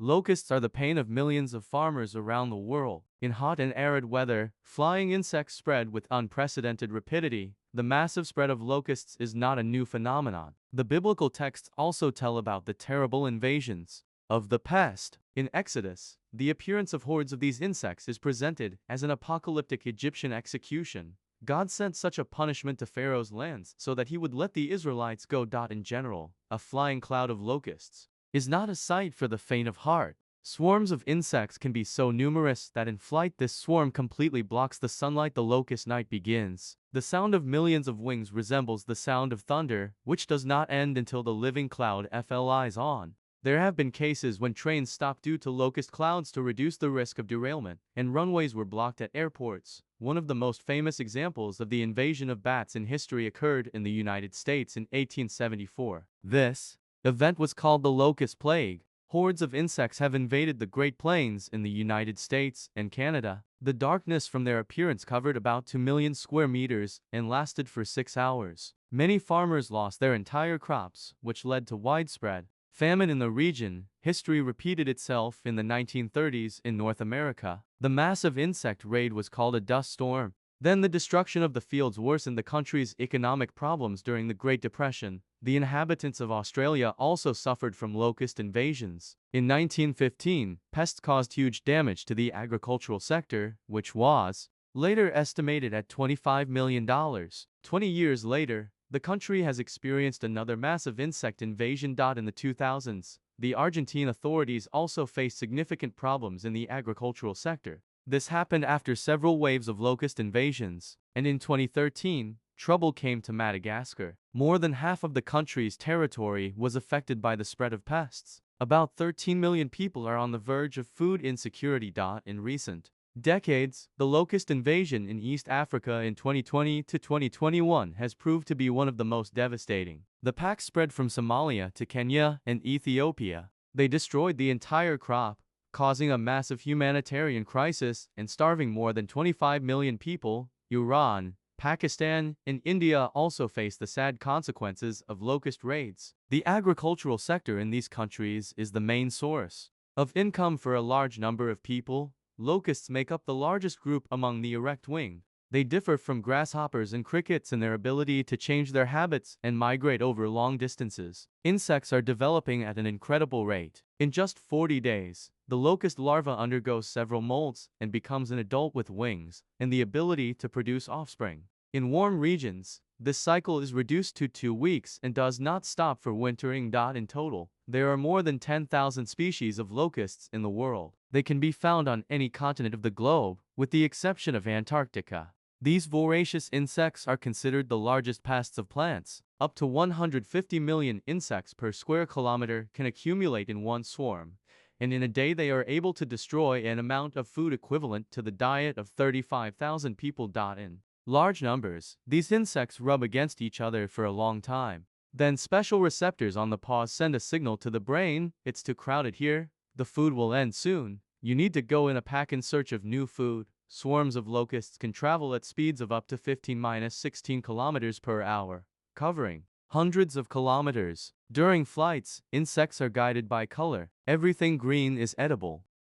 Locusts are the pain of millions of farmers around the world. In hot and arid weather, flying insects spread with unprecedented rapidity. The massive spread of locusts is not a new phenomenon. The biblical texts also tell about the terrible invasions of the pest. In Exodus, the appearance of hordes of these insects is presented as an apocalyptic Egyptian execution. God sent such a punishment to Pharaoh's lands so that he would let the Israelites go. In general, a flying cloud of locusts is not a sight for the faint of heart. Swarms of insects can be so numerous that in flight this swarm completely blocks the sunlight. The locust night begins. The sound of millions of wings resembles the sound of thunder, which does not end until the living cloud flies on. There have been cases when trains stopped due to locust clouds to reduce the risk of derailment, and runways were blocked at airports. One of the most famous examples of the invasion of bats in history occurred in the United States in 1874. This event was called the locust plague. Hordes of insects have invaded the Great Plains in the United States and Canada. The darkness from their appearance covered about 2 million square meters and lasted for 6 hours. Many farmers lost their entire crops, which led to widespread famine in the region. History repeated itself in the 1930s in North America. The massive insect raid was called a dust storm. Then the destruction of the fields worsened the country's economic problems during the Great Depression. The inhabitants of Australia also suffered from locust invasions. In 1915, pests caused huge damage to the agricultural sector, which was later estimated at $25 million. 20 years later, the country has experienced another massive insect invasion. In the 2000s, the Argentine authorities also faced significant problems in the agricultural sector. This happened after several waves of locust invasions, and in 2013, trouble came to Madagascar. More than half of the country's territory was affected by the spread of pests. About 13 million people are on the verge of food insecurity. In recent decades, the locust invasion in East Africa in 2020 to 2021 has proved to be one of the most devastating. The pack spread from Somalia to Kenya and Ethiopia. They destroyed the entire crop, causing a massive humanitarian crisis and starving more than 25 million people. Iran, Pakistan, and India also face the sad consequences of locust raids. The agricultural sector in these countries is the main source of income for a large number of people. Locusts make up the largest group among the erect-winged. They differ from grasshoppers and crickets in their ability to change their habits and migrate over long distances. Insects are developing at an incredible rate. In just 40 days, the locust larva undergoes several molts and becomes an adult with wings and the ability to produce offspring. In warm regions, this cycle is reduced to 2 weeks and does not stop for wintering. In total, there are more than 10,000 species of locusts in the world. They can be found on any continent of the globe, with the exception of Antarctica. These voracious insects are considered the largest pests of plants. Up to 150 million insects per square kilometer can accumulate in one swarm, and in a day they are able to destroy an amount of food equivalent to the diet of 35,000 people. In large numbers, these insects rub against each other for a long time. Then special receptors on the paws send a signal to the brain, it's too crowded here, the food will end soon, you need to go in a pack in search of new food. Swarms of locusts can travel at speeds of up to 15–16 kilometers per hour, covering hundreds of kilometers. During flights, insects are guided by color. Everything green is edible.